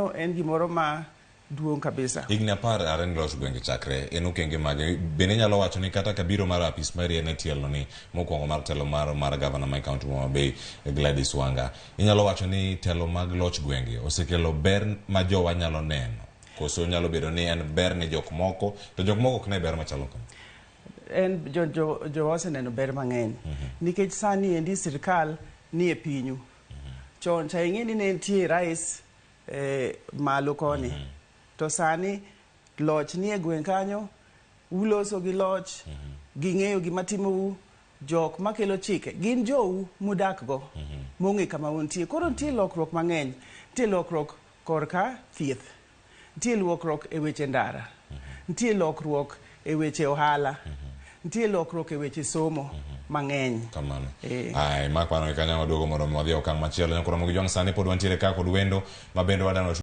mano en gimoro ma duong' kabisa. Higni 10 ne loch gwenge chakre en okenge mage bende nyalo wacho ni kata kabiro mar apis mari ne tielo ni mokwongo mar telo mar gavana ma kaunti ma Bay Gladys Wanga inyalo wacho ni telo mag loch gwenge osekelo ber ma jowa nyalo neno koso nyalo bedo ni en ber ne jok moko to jok moko ok ne ber machalo kama en jowa oseneno ber mang'eny nikech sani endi sirkal ni e pinyu chon cha ing'e ni ne nitie rais malo koni to sani loch ni e gweng' kanyo uloso gi loch ging'eyo gima timou jok makelo chike gin jou mudak go mong'e kama untie koro nitie lokruok mang'eny nitie lokruok korka thieth nitie lokruok e weche ndara nitie lokruok e weche ohala nitie lokruok e weche somo mang'eny kamano ai makwano kanyo maduogo mondo modhi okang' machielo nyakoro Ramogi Jwang sani pod wantiere ka kod wendo mabende wadano